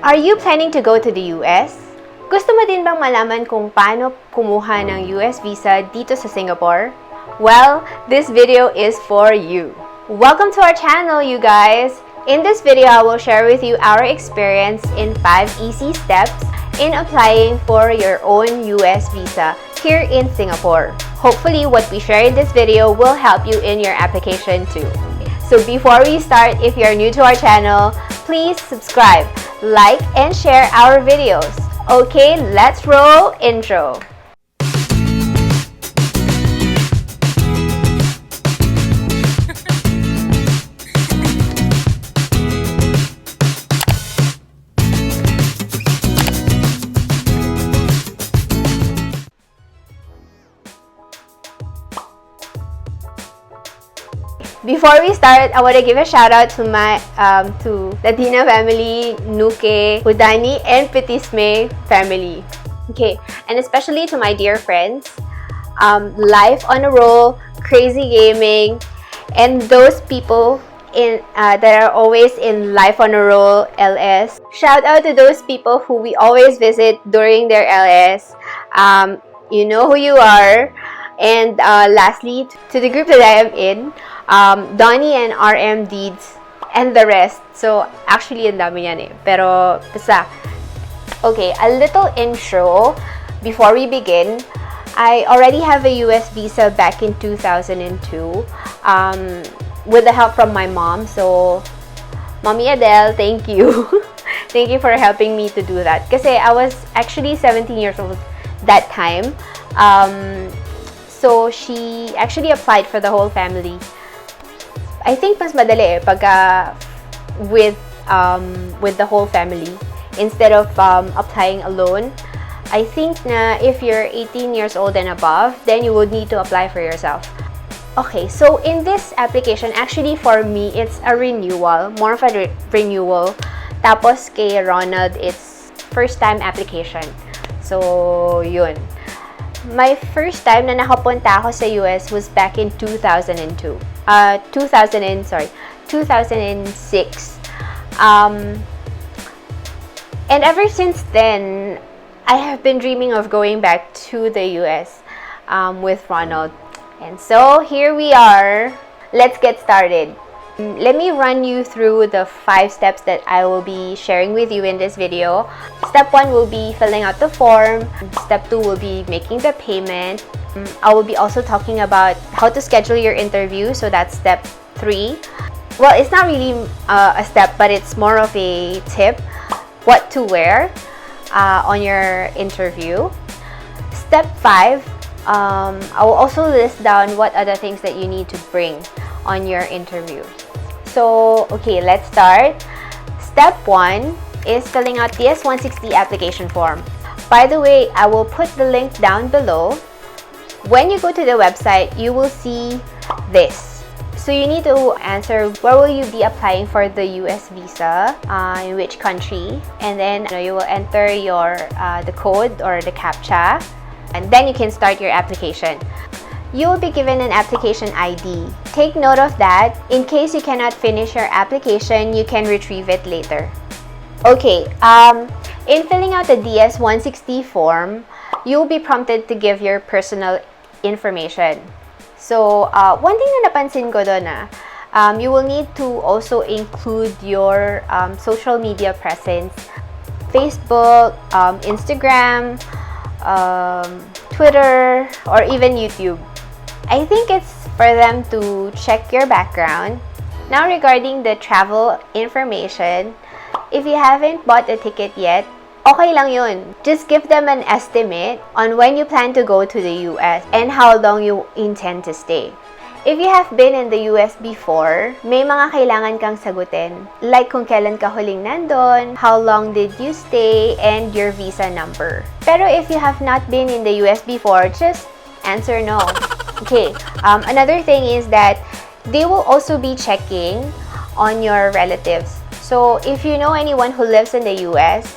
Are you planning to go to the US? Gusto mo din bang malaman kung paano kumuha ng US visa dito sa Singapore? Well, this video is for you. Welcome to our channel, you guys! In this video, I will share with you our experience in 5 easy steps in applying for your own US visa here in Singapore. Hopefully, what we share in this video will help you in your application too. So before we start, if you're new to our channel, please subscribe, like, and share our videos. Okay, let's roll intro. Before we start, I want to give a shout out to my to Latina family, Nuke, Hudani, and Petisme family. Okay, and especially to my dear friends, Life on a Roll, Crazy Gaming, and those people that are always in Life on a Roll LS. Shout out to those people who we always visit during their LS. You know who you are. And lastly, to the group that I am in, Donnie and RM Deeds, and the rest. So, actually, ang dami yan eh. Pero, basta. Okay, a little intro before we begin. I already have a US visa back in 2002 with the help from my mom. So, Mommy Adele, thank you. Thank you for helping me to do that. Kasi I was actually 17 years old that time. So, she actually applied for the whole family. I think mas madali eh, pagka with the whole family instead of applying alone. I think na if you're 18 years old and above, then you would need to apply for yourself. Okay, so in this application, actually for me, it's a renewal, more of a renewal. Tapos kay Ronald, it's first time application. So, yun. My first time na nakapunta ako sa US was back in 2002. 2006. And ever since then, I have been dreaming of going back to the US with Ronald. And so, here we are. Let's get started. Let me run you through the 5 steps that I will be sharing with you in this video. Step 1 will be filling out the form. Step 2 will be making the payment. I will be also talking about how to schedule your interview. So that's step 3. Well, it's not really a step, but it's more of a tip. What to wear on your interview. Step 5, I will also list down what other things that you need to bring on your interview. So, okay, let's start. Step 1 is filling out the S16 Application Form. By the way, I will put the link down below. When you go to the website, you will see this. So you need to answer where will you be applying for the US visa, in which country, and then you will enter your the code or the CAPTCHA, and then you can start your application. You will be given an application ID. Take note of that. In case you cannot finish your application, you can retrieve it later. Okay, in filling out the DS-160 form, you will be prompted to give your personal information. So, one thing na napansin ko doon you will need to also include your social media presence. Facebook, Instagram, Twitter, or even YouTube. I think it's for them to check your background. Now, regarding the travel information, if you haven't bought a ticket yet, okay lang yun. Just give them an estimate on when you plan to go to the US and how long you intend to stay. If you have been in the US before, may mga kailangan kang sagutin. Like kung kailan ka huling nandun, how long did you stay, and your visa number. Pero if you have not been in the US before, just answer no. Okay, another thing is that they will also be checking on your relatives. So, if you know anyone who lives in the US,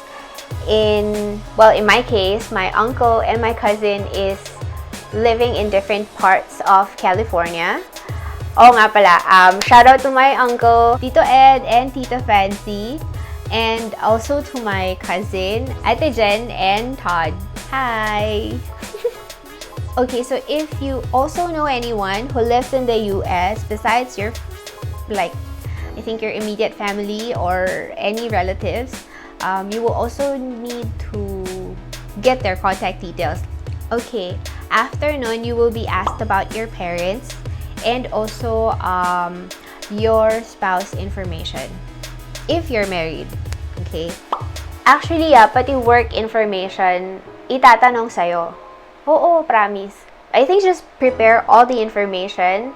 in my case, my uncle and my cousin is living in different parts of California. Oh nga pala, shout out to my uncle, Tito Ed and Tita Fancy. And also to my cousin, Ate Jen and Todd. Hi! Okay, so if you also know anyone who lives in the US besides your, like, I think your immediate family or any relatives, you will also need to get their contact details. Okay, after nun, you will be asked about your parents and also your spouse information if you're married. Okay? Actually, pati work information, itatanong sa'yo. Oo, promise. I think just prepare all the information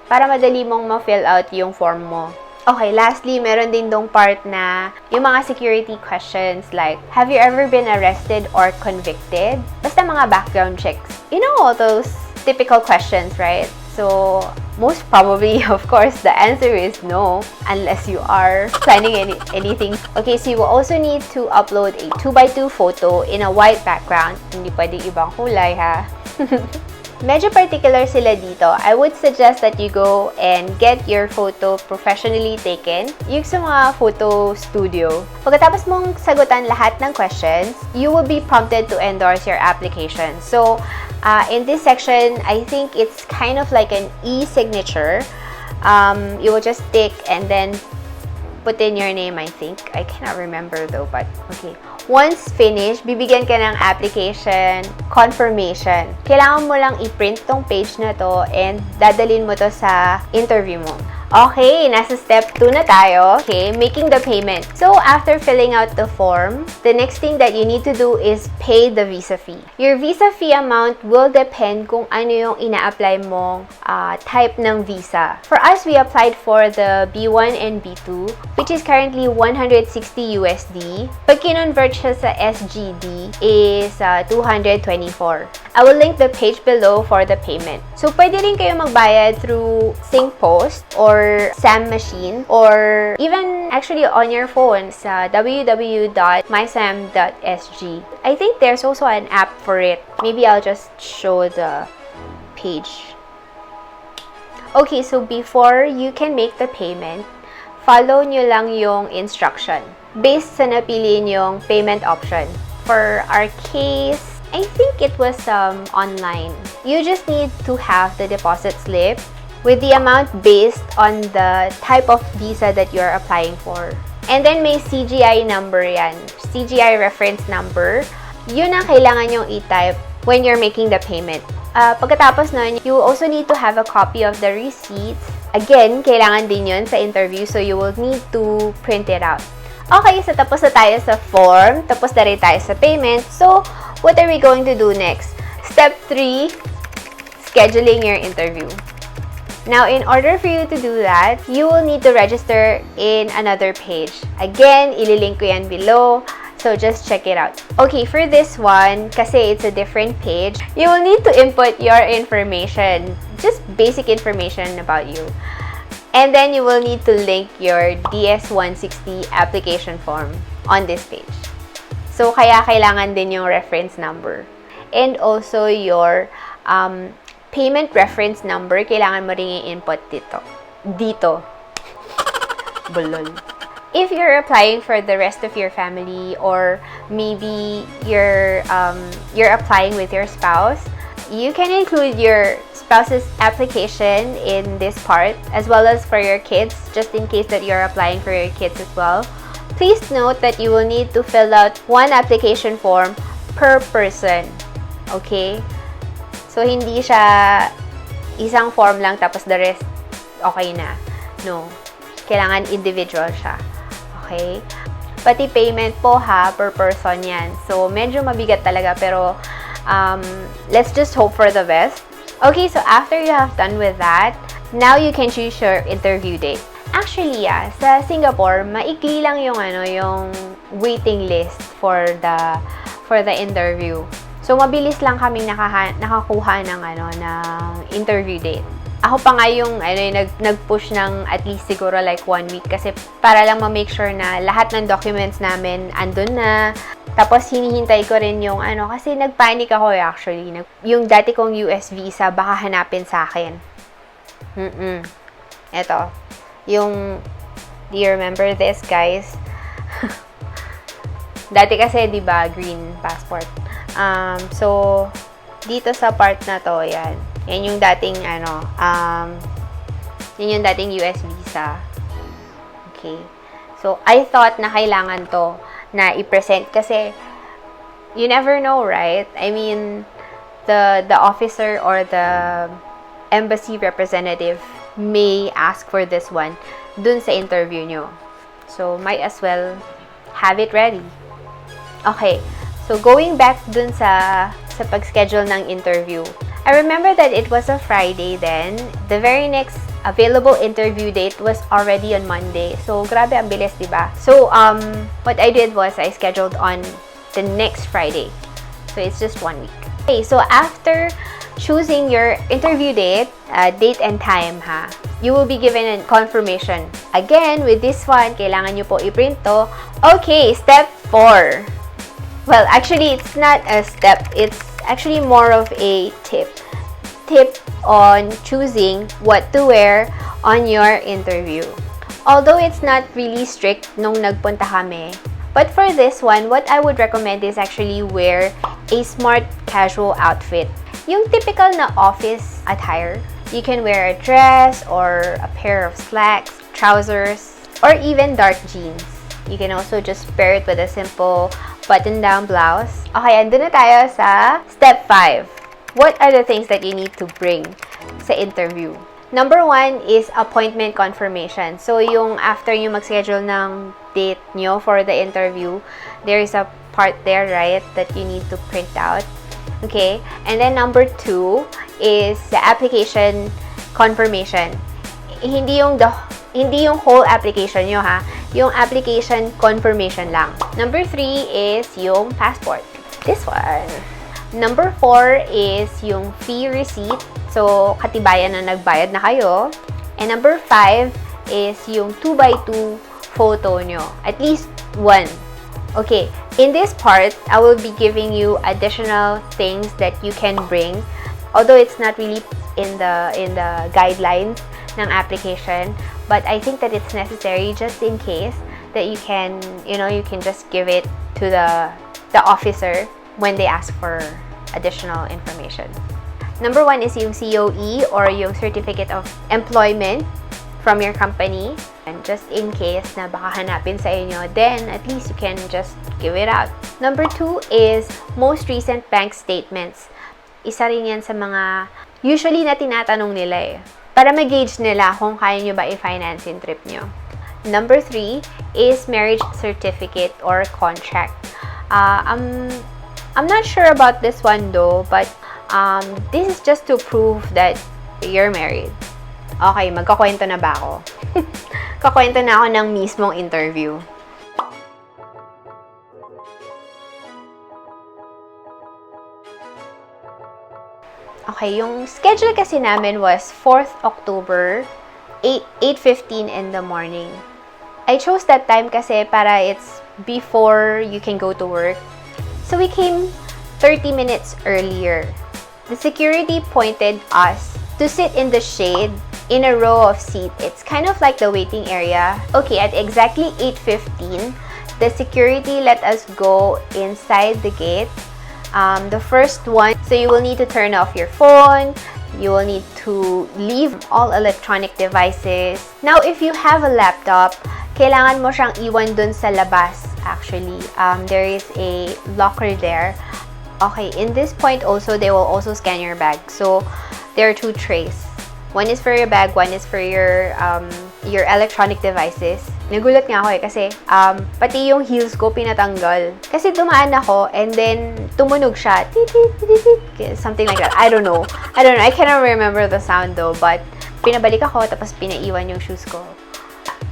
para madali mong ma-fill out yung form mo. Okay, lastly, meron din dong part na yung mga security questions like, have you ever been arrested or convicted? Basta mga background checks. You know all those typical questions, right? So, most probably, of course, the answer is no, unless you are planning anything. Okay, so you will also need to upload a 2x2 photo in a white background. Hindi pwedeng ibang kulay, ha? Medyo particular sila dito. I would suggest that you go and get your photo professionally taken. Yung sa mga photo studio. Pagkatapos mong sagutan lahat ng questions, you will be prompted to endorse your application. So, in this section, I think it's kind of like an e-signature. You will just tick and then put in your name, I think. I cannot remember though, but okay. Once finished, bibigyan ka ng application confirmation. Kailangan mo lang i-print tong page na to and dadalhin mo to sa interview mo. Okay, nasa step 2 na tayo. Okay, making the payment. So, after filling out the form, the next thing that you need to do is pay the visa fee. Your visa fee amount will depend kung ano yung ina-apply mong type ng visa. For us, we applied for the B1 and B2, which is currently 160 USD. Pag kinonvert siya sa SGD is 224. I will link the page below for the payment. So, pwede rin kayo magbayad through SyncPost or SAM machine or even actually on your phone sa www.mysam.sg. I think there's also an app for it. Maybe I'll just show the page. Okay, so before you can make the payment, follow nyo lang yung instruction based sa napili nyong payment option. For our case, I think it was online. You just need to have the deposit slip with the amount based on the type of visa that you're applying for. And then may CGI number yan. CGI reference number. Yun ang kailangan yung i-type when you're making the payment. Pagkatapos nun, you also need to have a copy of the receipts. Again, kailangan din yun sa interview, so you will need to print it out. Okay, so tapos na tayo sa form, tapos na rin tayo sa payment. So, what are we going to do next? Step 3, scheduling your interview. Now, in order for you to do that, you will need to register in another page. Again, ililink ko yan below. So, just check it out. Okay, for this one, kasi it's a different page, you will need to input your information. Just basic information about you. And then, you will need to link your DS-160 application form on this page. So, kaya kailangan din yung reference number. And also, your payment reference number, kailangan mo rin i-input dito. Bulol. If you're applying for the rest of your family or maybe you're applying with your spouse, you can include your spouse's application in this part as well as for your kids, just in case that you're applying for your kids as well. Please note that you will need to fill out one application form per person. Okay? So, hindi siya isang form lang tapos the rest okay na. No. Kailangan individual siya. Okay? Pati payment po ha, per person yan. So, medyo mabigat talaga pero let's just hope for the best. Okay, so after you have done with that, now you can choose your interview date. Actually, sa Singapore, maikli lang yung yung waiting list for the interview. So, mabilis lang kaming nakakuha ng interview date. Ako pa nga yung nag-push ng at least siguro like 1 week kasi para lang ma-make sure na lahat ng documents namin andun na. Tapos, hinihintay ko rin yung kasi nag-panic ako actually. Yung dati kong US visa, baka hanapin sa akin. Eto. Do you remember this, guys? Dati kasi, di ba, green passport. So, dito sa part na to, yan. Yan yung dating, yan yung dating US visa. Okay. So, I thought na kailangan to na i-present kasi you never know, right? I mean, the officer or the embassy representative may ask for this one dun sa interview nyo. So, might as well have it ready. Okay. So, going back dun sa pag-schedule ng interview. I remember that it was a Friday then. The very next available interview date was already on Monday. So, grabe ang bilis, diba? So, what I did was I scheduled on the next Friday. So, it's just 1 week. Okay, so after choosing your interview date and time, you will be given a confirmation. Again, with this one, kailangan nyo po i-print to. Okay, step 4. Well, actually, it's not a step. It's actually more of a tip on choosing what to wear on your interview. Although it's not really strict nung nagpunta kami, but for this one, what I would recommend is actually wear a smart casual outfit. Yung typical na office attire. You can wear a dress or a pair of slacks, trousers, or even dark jeans. You can also just pair it with a simple button-down blouse. Okay, andun na tayo sa step 5. What are the things that you need to bring sa interview? Number 1 is appointment confirmation. So, yung after nyo mag-schedule ng date nyo for the interview, there is a part there, right, that you need to print out. Okay? And then number 2 is the application confirmation. Hindi yung whole application nyo, yung application confirmation lang. Number 3 is yung passport. This one. Number 4 is yung fee receipt. So, katibayan na nagbayad na kayo. And number 5 is yung 2x2 photo nyo. At least 1. Okay. In this part, I will be giving you additional things that you can bring. Although it's not really in the guidelines ng application, but I think that it's necessary just in case that you can just give it to the officer when they ask for additional information. Number 1 is yung COE or yung Certificate of Employment from your company. And just in case na baka hanapin sa inyo, then at least you can just give it out. Number 2 is most recent bank statements. Isa rin yan sa mga usually na tinatanong nila para ma-gauge nila kung kaya nyo ba i-finance yung trip nyo. Number 3 is marriage certificate or contract. I'm not sure about this one though, but this is just to prove that you're married. Okay, magkakwento na ba ako? Kakwento na ako ng mismong interview. Okay, yung schedule kasi namin was 4th October, 8:15 in the morning. I chose that time kasi para it's before you can go to work. So we came 30 minutes earlier. The security pointed us to sit in the shade in a row of seats. It's kind of like the waiting area. Okay, at exactly 8:15, the security let us go inside the gate. The first one, so you will need to turn off your phone. You will need to leave all electronic devices. Now, if you have a laptop, kailangan mo siyang iwan dun sa labas, actually. There is a locker there. Okay, in this point also, they will also scan your bag. So, there are 2 trays. One is for your bag, one is for your electronic devices. Nagulat nga ako kasi pati yung heels ko pinatanggal. Kasi dumaan ako and then tumunog siya. Something like that. I don't know. I cannot remember the sound though, but pinabalik ako tapos pinaiwan yung shoes ko.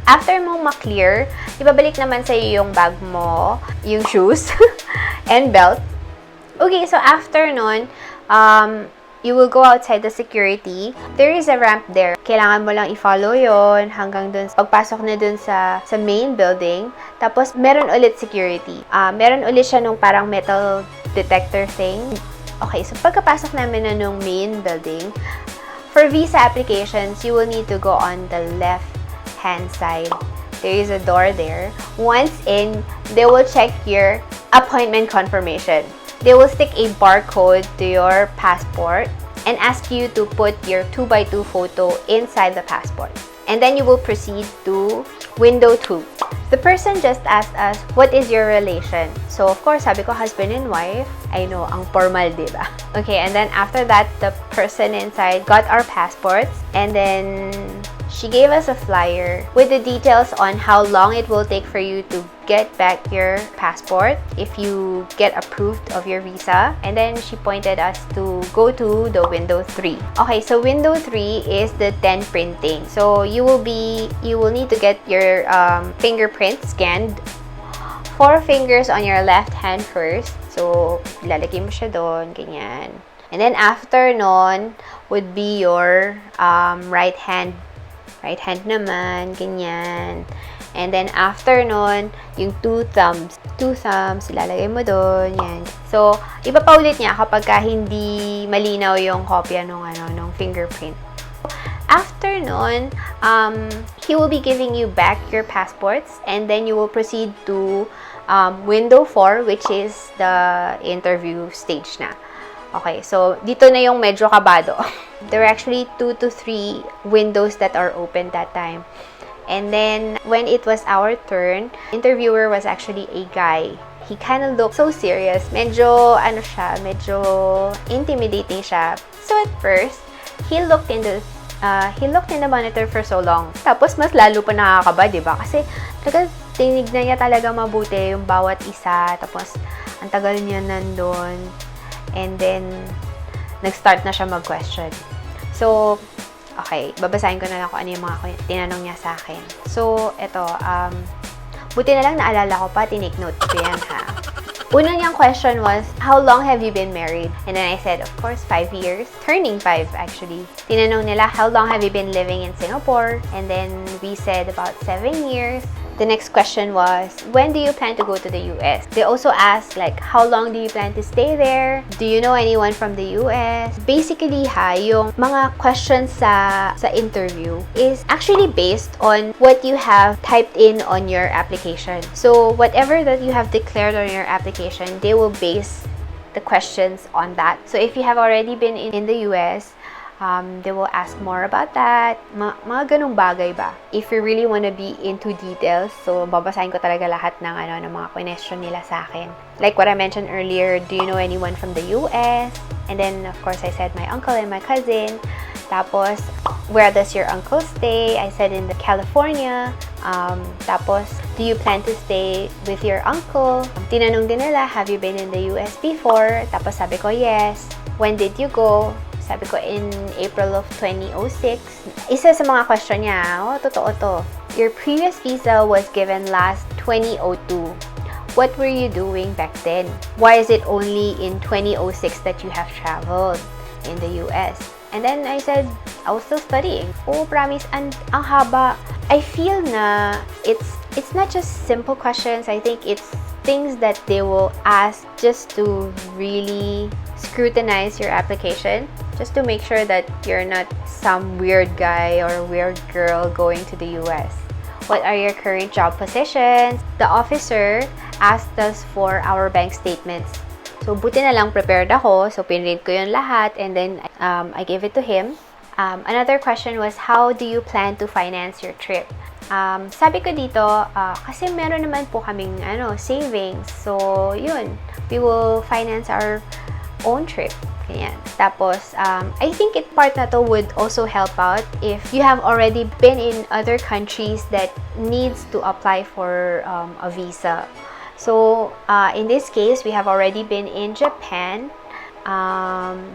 After mong ma-clear, ibabalik naman sa iyo yung bag mo, yung shoes, and belt. Okay, so after nun, you will go outside the security. There is a ramp there. Kailangan mo lang i-follow yon hanggang dun. Pagpasok na dun sa main building. Tapos, meron ulit security. Meron ulit siya nung parang metal detector thing. Okay, so pagkapasok namin na nung main building, for visa applications, you will need to go on the left-hand side. There is a door there. Once in, they will check your appointment confirmation. They will stick a barcode to your passport and ask you to put your 2x2 photo inside the passport. And then you will proceed to window 2. The person just asked us, what is your relation? So, of course, sabi ko, husband and wife. I know, ang formal, diba? Okay, and then after that, the person inside got our passports. And then, she gave us a flyer with the details on how long it will take for you to get back your passport if you get approved of your visa. And then, she pointed us to go to the window 3. Okay, so window 3 is the 10 printing. So, you will need to get your fingerprint scanned. 4 fingers on your left hand first. So, ilalagay mo siya doon, ganyan. And then, after nun, would be your right hand. Right hand naman, ganyan. And then, after nun, yung 2 thumbs. 2 thumbs, ilalagay mo doon, yan. So, ipapaulit niya kapag hindi malinaw yung kopya nung fingerprint. After nun, he will be giving you back your passports, and then you will proceed to window 4, which is the interview stage na. Okay, so dito na yung medyo kabado. There were actually 2 to 3 windows that are open that time. And then, when it was our turn, interviewer was actually a guy. He kind of looked so serious. Medyo intimidating siya. So at first, he looked in the monitor for so long. Tapos, mas lalo pa nakakaba, diba? Kasi, tinignan niya talaga mabuti yung bawat isa. Tapos, ang tagal niya nandun. And then, nag-start na siya mag-question. So, okay, babasahin ko na lang kung ano yung mga tinanong niya sa akin. So, eto, buti na lang naalala ko pa, tinake note ko yan, ha. Una niyang question was, how long have you been married? And then I said, of course, 5 years. Turning 5, actually. Tinanong nila, how long have you been living in Singapore? And then we said about 7 years. The next question was, when do you plan to go to the US? They also asked, like, how long do you plan to stay there? Do you know anyone from the US? Basically, yung mga questions sa interview is actually based on what you have typed in on your application. So, whatever that you have declared on your application, they will base the questions on that. So, if you have already been in the US, they will ask more about that. Mga ganung bagay ba? If you really want to be into details, so babasahin ko talaga lahat ng mga question nila sa akin. Like what I mentioned earlier, do you know anyone from the US? And then, of course, I said my uncle and my cousin. Tapos, where does your uncle stay? I said in California. Tapos, do you plan to stay with your uncle? Tinanong din nila, have you been in the US before? Tapos sabi ko, yes. When did you go? Sabi ko, in April of 2006. Isa sa mga question niya, totoo to. Your previous visa was given last 2002. What were you doing back then? Why is it only in 2006 that you have traveled in the US? And then I said, I was still studying. Oh, promise, ang haba. I feel na it's not just simple questions. I think it's things that they will ask just to really scrutinize your application, just to make sure that you're not some weird guy or weird girl going to the US. What are your current job positions? The officer asked us for our bank statements. So, buti na lang prepared ako. So, pinread ko yun lahat and then I gave it to him. Another question was, how do you plan to finance your trip? Sabi ko dito, kasi meron naman po kaming savings. So, yun. We will finance our own trip. Ganyan. Tapos, I think part na to would also help out if you have already been in other countries that needs to apply for a visa. So, in this case, we have already been in Japan.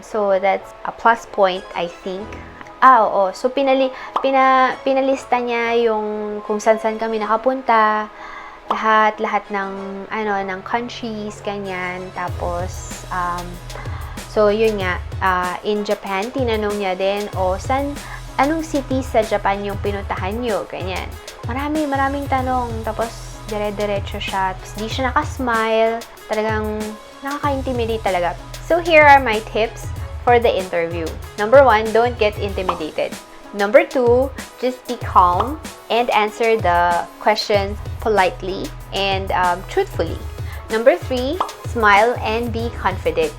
So, that's a plus point, I think. Oo. So, pinalista niya yung kung saan kami nakapunta. Lahat ng countries, ganyan. Tapos, so, yun nga, in Japan, tinanong niya din, anong city sa Japan yung pinuntahan nyo? Ganyan. Maraming tanong. Tapos, dire-diretso siya. Tapos, di siya nakasmile. Talagang, nakaka-intimidate talaga. So, here are my tips for the interview. Number 1, don't get intimidated. Number 2, just be calm and answer the questions politely and truthfully. Number 3, smile and be confident.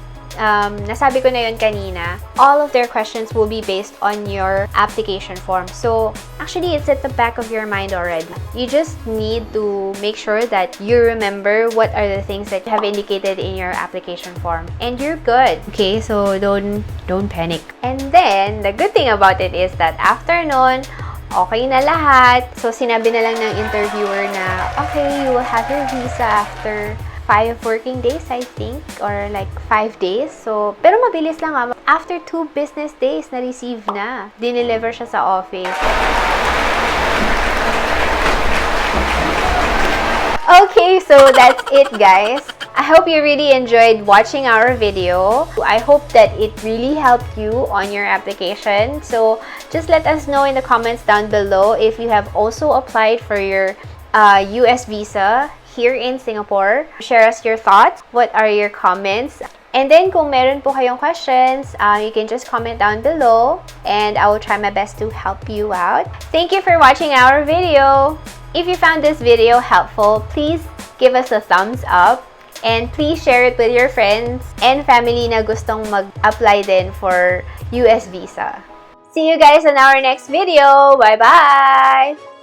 Nasabi ko na yun kanina, all of their questions will be based on your application form. So, actually, it's at the back of your mind already. You just need to make sure that you remember what are the things that you have indicated in your application form. And you're good. Okay, so don't panic. And then, the good thing about it is that after nun, okay na lahat. So, sinabi na lang ng interviewer na, okay, you will have your visa after 5 working days, I think, or like 5 days. So, pero mabilis lang ah. After 2 business days, na-receive na. Dineliver siya sa office. Okay, so that's it, guys. I hope you really enjoyed watching our video. I hope that it really helped you on your application. So, just let us know in the comments down below if you have also applied for your US visa here in Singapore. Share us your thoughts. What are your comments? And then kung meron po kayong questions, you can just comment down below and I will try my best to help you out. Thank you for watching our video. If you found this video helpful, please give us a thumbs up and please share it with your friends and family na gustong mag-apply din for US visa. See you guys on our next video. Bye-bye!